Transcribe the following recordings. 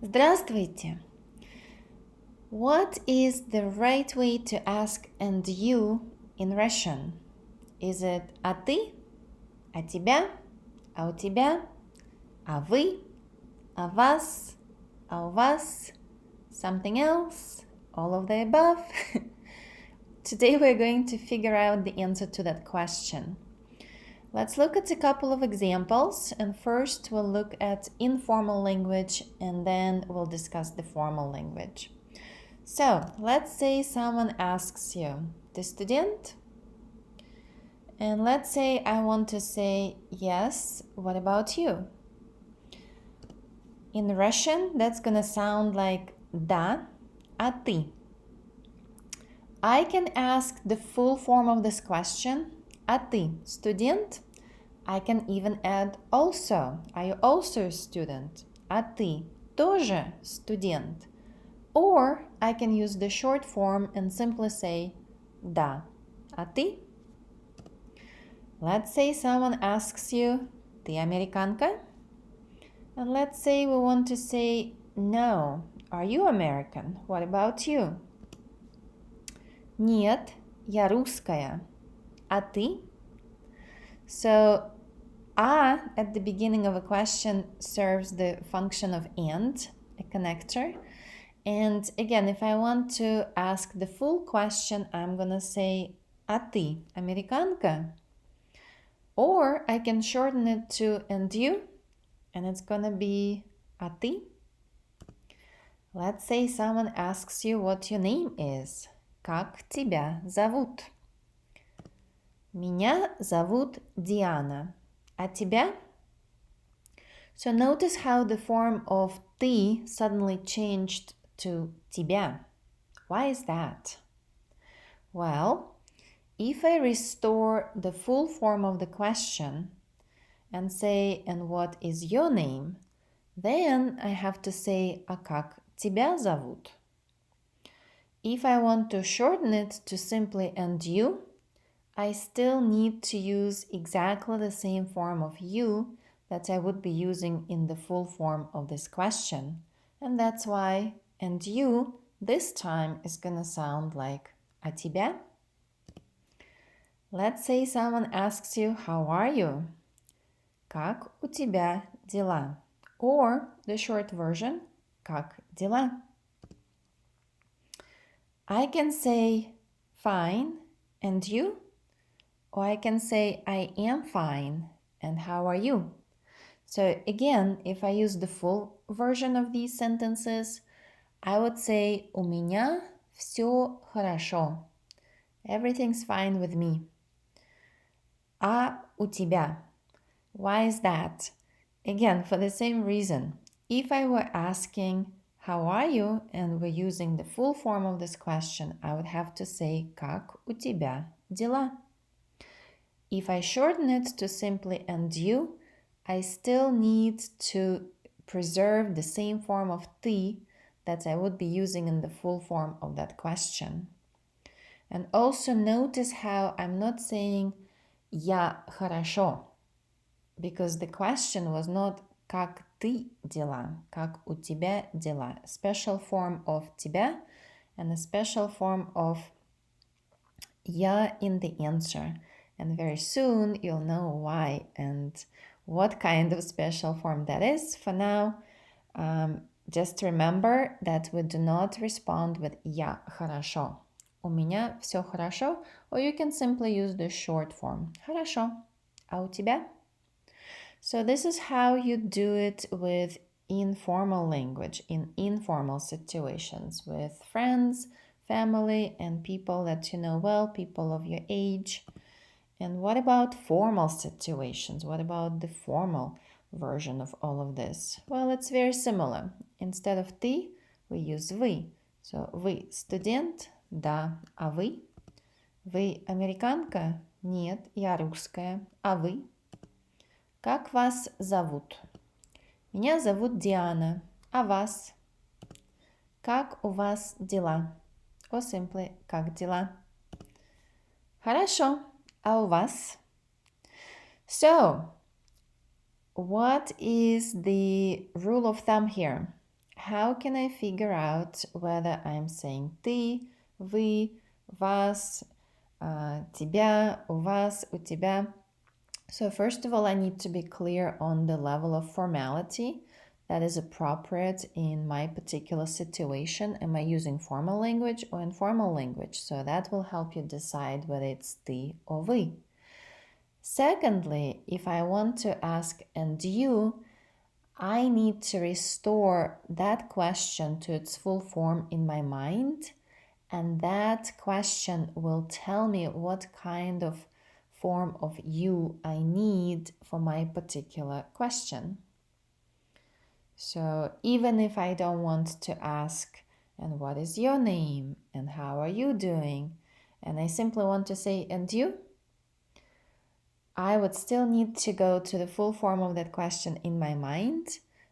Здравствуйте. What is the right way to ask and you in Russian? Is it «а ты», «а тебя», «а у тебя», «а вы», «а вас», «а у вас», something else, all of the above? Today we're going to figure out the answer to that question. Let's look at a couple of examples, and first we'll look at informal language and then we'll discuss the formal language. So, let's say someone asks you, «Ты студент?» And let's say I want to say, yes, what about you? In Russian, that's gonna sound like «Да, а ты?» I can ask the full form of this question, «А ты студент?» I can even add also. Are you also a student? А ты тоже студент? Or I can use the short form and simply say «Да, а ты?» Let's say someone asks you «Ты американка?» And let's say we want to say «No, are you American? What about you?» Нет, я русская. А ты? So, «а» at the beginning of a question serves the function of «and», a connector. And again, if I want to ask the full question, I'm gonna say «А ты американка?» Or I can shorten it to «and you», and it's gonna be «А ты?» Let's say someone asks you what your name is. Как тебя зовут? Меня зовут Диана. А тебя? So notice how the form of «ты» suddenly changed to «тебя». Why is that? Well, if I restore the full form of the question and say, and what is your name? Then I have to say, а как тебя зовут? If I want to shorten it to simply and you, I still need to use exactly the same form of you that I would be using in the full form of this question. And that's why and you this time is gonna sound like а тебя? Let's say someone asks you, how are you? Как у тебя дела? Or the short version, как дела? I can say fine and you, or I can say I am fine and how are you? So again, if I use the full version of these sentences, I would say у меня все хорошо. Everything's fine with me. А у тебя? Why is that? Again, for the same reason. If I were asking, how are you? And we're using the full form of this question, I would have to say, как у тебя дела? If I shorten it to simply and you, I still need to preserve the same form of ты that I would be using in the full form of that question. And also notice how I'm not saying я хорошо, because the question was not как ты дела, как у тебя дела. Special form of тебя and a special form of я in the answer. And very soon you'll know why and what kind of special form that is. For now, just remember that we do not respond with я хорошо. У меня все хорошо, or you can simply use the short form. Хорошо. А у тебя? So this is how you do it with informal language in informal situations with friends, family, and people that you know well, people of your age. And what about formal situations? What about the formal version of all of this? Well, it's very similar. Instead of ты, we use вы. So вы студент? Да. А вы? Вы американка? Нет, я русская. А вы? Как вас зовут? Меня зовут Диана. А вас? Как у вас дела? Or simply, как дела? Хорошо. А у вас? So, what is the rule of thumb here? how can I figure out whether I'm saying ты, вы, вас, тебя, у вас, у тебя? So first of all, I need to be clear on the level of formality that is appropriate in my particular situation. Am I using formal language or informal language? So that will help you decide whether it's ты or вы. Secondly, if I want to ask and you, I need to restore that question to its full form in my mind, and that question will tell me what kind of form of you I need for my particular question. So even if I don't want to ask, and what is your name, and how are you doing, and I simply want to say, and you, I would still need to go to the full form of that question in my mind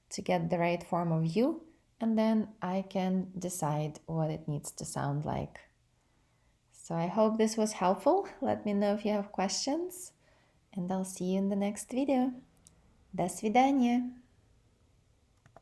to get the right form of you, and then I can decide what it needs to sound like. So I hope this was helpful. Let me know if you have questions, and I'll see you in the next video. До свидания!